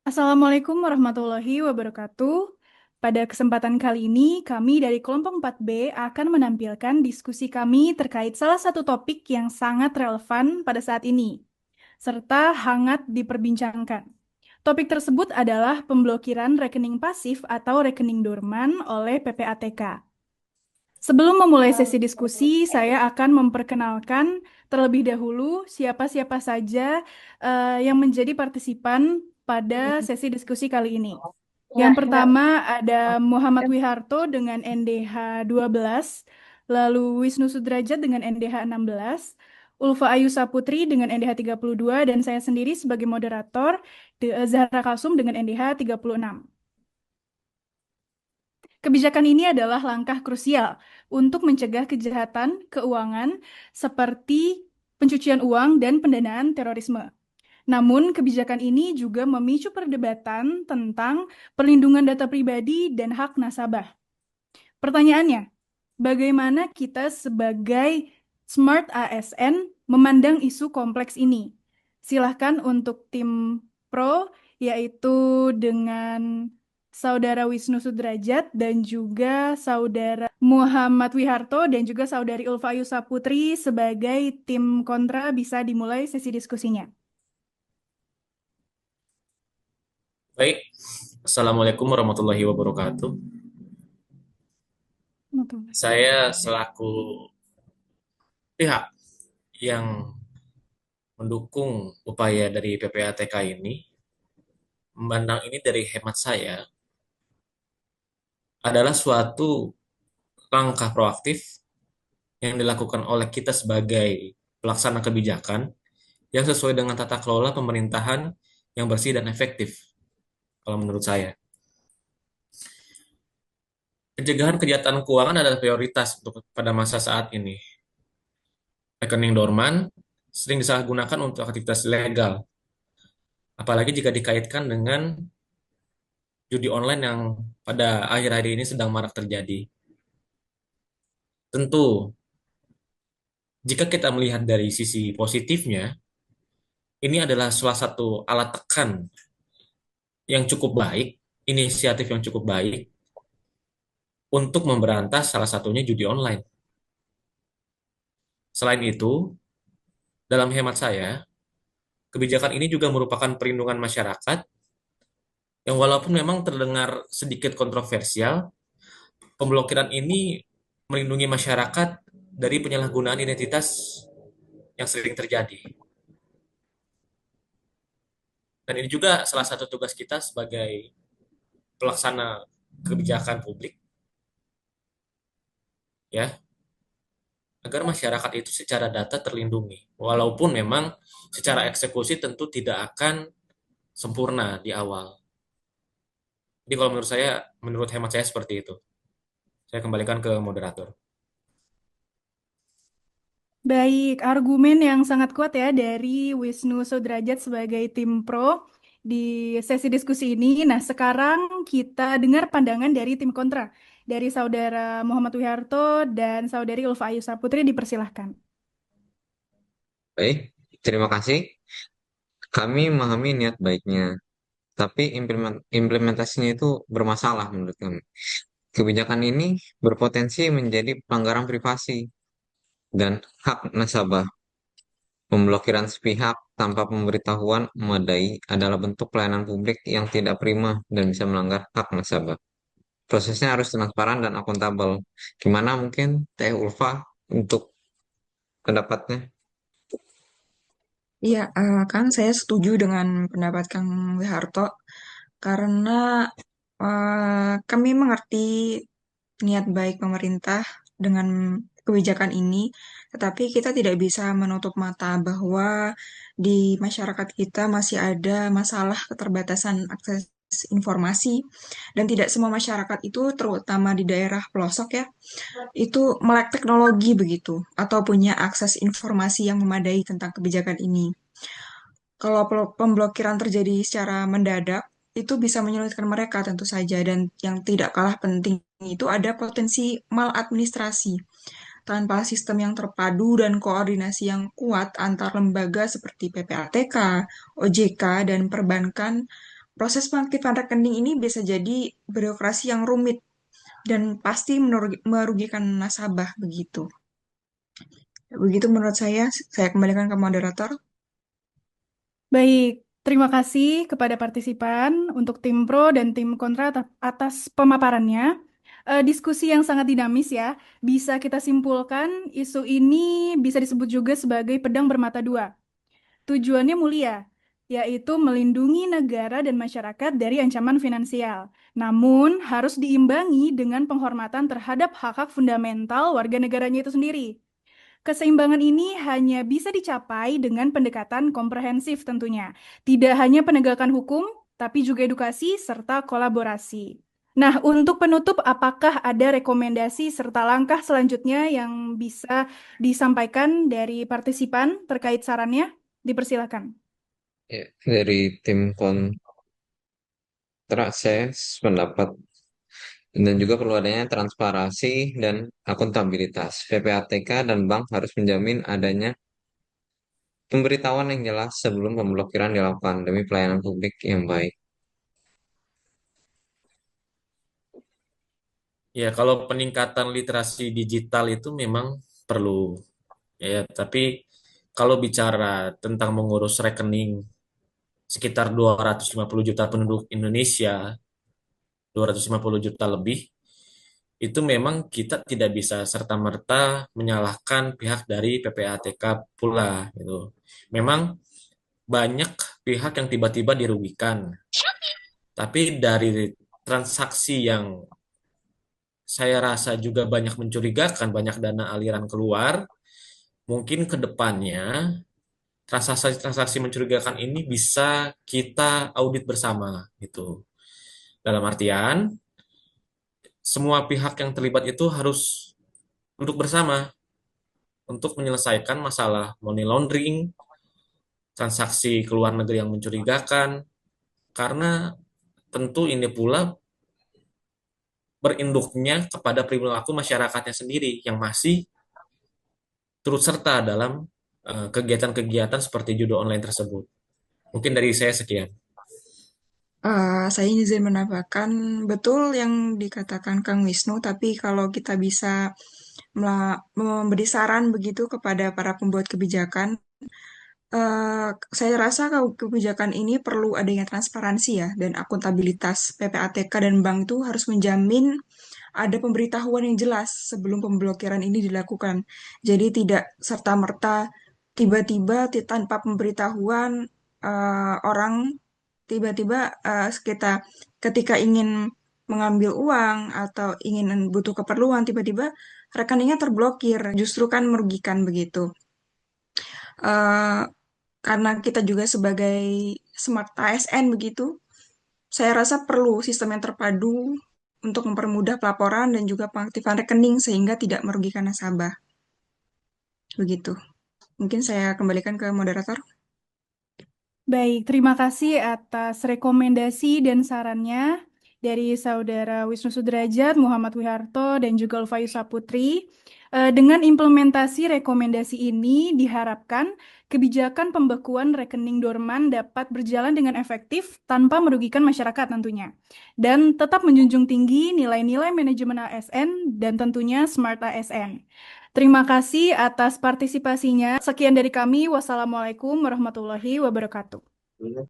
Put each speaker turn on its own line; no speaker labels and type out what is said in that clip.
Assalamualaikum warahmatullahi wabarakatuh. Pada kesempatan kali ini, kami dari kelompok 4B akan menampilkan diskusi kami terkait salah satu topik yang sangat relevan pada saat ini, serta hangat diperbincangkan. Topik tersebut adalah pemblokiran rekening pasif atau rekening dorman oleh PPATK. Sebelum memulai sesi diskusi, saya akan memperkenalkan terlebih dahulu siapa-siapa saja yang menjadi partisipan pada sesi diskusi kali ini. Yang pertama ada Muhammad Wiharto dengan NDH 12, lalu Wisnu Sudrajat dengan NDH 16, Ulfa Ayu Saputri dengan NDH 32, dan saya sendiri sebagai moderator, Zahra Kalsum dengan NDH 36. Kebijakan ini adalah langkah krusial untuk mencegah kejahatan keuangan seperti pencucian uang dan pendanaan terorisme. Namun, kebijakan ini juga memicu perdebatan tentang perlindungan data pribadi dan hak nasabah. Pertanyaannya, bagaimana kita sebagai Smart ASN memandang isu kompleks ini? Silahkan untuk tim pro, yaitu dengan Saudara Wisnu Sudrajat dan juga Saudara Muhammad Wiharto dan juga Saudari Ulfa Yusa Putri sebagai tim kontra bisa dimulai sesi diskusinya.
Baik, Assalamualaikum warahmatullahi wabarakatuh. Saya selaku pihak yang mendukung upaya dari PPATK ini, memandang ini dari hemat saya adalah suatu langkah proaktif yang dilakukan oleh kita sebagai pelaksana kebijakan yang sesuai dengan tata kelola pemerintahan yang bersih dan efektif, kalau menurut saya. Pencegahan kejahatan keuangan adalah prioritas untuk pada masa saat ini. Rekening dorman sering disalahgunakan untuk aktivitas ilegal, apalagi jika dikaitkan dengan judi online yang pada akhir-akhir ini sedang marak terjadi. Tentu, jika kita melihat dari sisi positifnya, ini adalah salah satu alat tekan yang cukup baik, inisiatif yang cukup baik untuk memberantas salah satunya judi online. Selain itu, dalam hemat saya, kebijakan ini juga merupakan perlindungan masyarakat yang walaupun memang terdengar sedikit kontroversial, pemblokiran ini melindungi masyarakat dari penyalahgunaan identitas yang sering terjadi. Dan ini juga salah satu tugas kita sebagai pelaksana kebijakan publik, ya, agar masyarakat itu secara data terlindungi. Walaupun memang secara eksekusi tentu tidak akan sempurna di awal. Jadi kalau menurut saya, menurut hemat saya seperti itu. Saya kembalikan ke moderator.
Baik, argumen yang sangat kuat ya dari Wisnu Sudrajat sebagai tim pro di sesi diskusi ini. Nah, sekarang kita dengar pandangan dari tim kontra, dari Saudara Muhammad Wiharto dan Saudari Ulfa Ayu Saputri, dipersilahkan.
Baik, terima kasih. Kami memahami niat baiknya, tapi implementasinya itu bermasalah menurut kami. Kebijakan ini berpotensi menjadi pelanggaran privasi dan hak nasabah. Pemblokiran sepihak tanpa pemberitahuan memadai adalah bentuk pelayanan publik yang tidak prima dan bisa melanggar hak nasabah. Prosesnya harus transparan dan akuntabel. Gimana mungkin Teh Ulfa untuk pendapatnya?
Iya, kan saya setuju dengan pendapat Kang Wiharto karena kami mengerti niat baik pemerintah dengan kebijakan ini, tetapi kita tidak bisa menutup mata bahwa di masyarakat kita masih ada masalah keterbatasan akses informasi dan tidak semua masyarakat itu terutama di daerah pelosok ya itu melek teknologi begitu atau punya akses informasi yang memadai tentang kebijakan ini. Kalau pemblokiran terjadi secara mendadak, itu bisa menyulitkan mereka tentu saja. Dan yang tidak kalah penting itu ada potensi maladministrasi. Tanpa sistem yang terpadu dan koordinasi yang kuat antar lembaga seperti PPATK, OJK, dan perbankan, proses pengaktifan rekening ini bisa jadi birokrasi yang rumit dan pasti merugikan nasabah begitu. Begitu menurut saya kembalikan ke moderator.
Baik, terima kasih kepada partisipan untuk tim pro dan tim kontra atas pemaparannya. Diskusi yang sangat dinamis ya. Bisa kita simpulkan isu ini bisa disebut juga sebagai pedang bermata dua. Tujuannya mulia, yaitu melindungi negara dan masyarakat dari ancaman finansial. Namun harus diimbangi dengan penghormatan terhadap hak-hak fundamental warga negaranya itu sendiri. Keseimbangan ini hanya bisa dicapai dengan pendekatan komprehensif tentunya. Tidak hanya penegakan hukum, tapi juga edukasi serta kolaborasi. Nah, untuk penutup, apakah ada rekomendasi serta langkah selanjutnya yang bisa disampaikan dari partisipan terkait sarannya? Dipersilakan.
Ya, dari tim kontra saya sependapat dan juga perlu adanya transparansi dan akuntabilitas. PPATK dan bank harus menjamin adanya pemberitahuan yang jelas sebelum pemblokiran dilakukan demi pelayanan publik yang baik.
Ya, kalau peningkatan literasi digital itu memang perlu, ya. Tapi kalau bicara tentang mengurus rekening sekitar 250 juta penduduk Indonesia, 250 juta lebih, itu memang kita tidak bisa serta-merta menyalahkan pihak dari PPATK pula, gitu. Memang banyak pihak yang tiba-tiba dirugikan, tapi dari transaksi yang saya rasa juga banyak mencurigakan, banyak dana aliran keluar, mungkin ke depannya transaksi-transaksi mencurigakan ini bisa kita audit bersama gitu. Dalam artian, semua pihak yang terlibat itu harus duduk bersama untuk menyelesaikan masalah money laundering, transaksi ke luar negeri yang mencurigakan, karena tentu ini pula berinduknya kepada perilaku masyarakatnya sendiri yang masih turut serta dalam kegiatan-kegiatan seperti judi online tersebut. Mungkin dari saya sekian.
Saya izin menambahkan betul yang dikatakan Kang Wisnu, tapi kalau kita bisa memberi saran begitu kepada para pembuat kebijakan, saya rasa kebijakan ini perlu adanya transparansi ya dan akuntabilitas. PPATK dan bank itu harus menjamin ada pemberitahuan yang jelas sebelum pemblokiran ini dilakukan. Jadi tidak serta-merta tiba-tiba tanpa pemberitahuan orang tiba-tiba kita ketika ingin mengambil uang atau ingin butuh keperluan tiba-tiba rekeningnya terblokir, justru kan merugikan begitu. Eh, karena kita juga sebagai smart ASN begitu, saya rasa perlu sistem yang terpadu untuk mempermudah pelaporan dan juga pengaktifan rekening sehingga tidak merugikan nasabah. Begitu. Mungkin saya kembalikan ke moderator.
Baik, terima kasih atas rekomendasi dan sarannya dari Saudara Wisnu Sudrajat, Muhammad Wiharto, dan juga Ulfa Putri. Dengan implementasi rekomendasi ini diharapkan kebijakan pembekuan rekening dorman dapat berjalan dengan efektif tanpa merugikan masyarakat tentunya. Dan tetap menjunjung tinggi nilai-nilai manajemen ASN dan tentunya Smart ASN. Terima kasih atas partisipasinya. Sekian dari kami. Wassalamualaikum warahmatullahi wabarakatuh.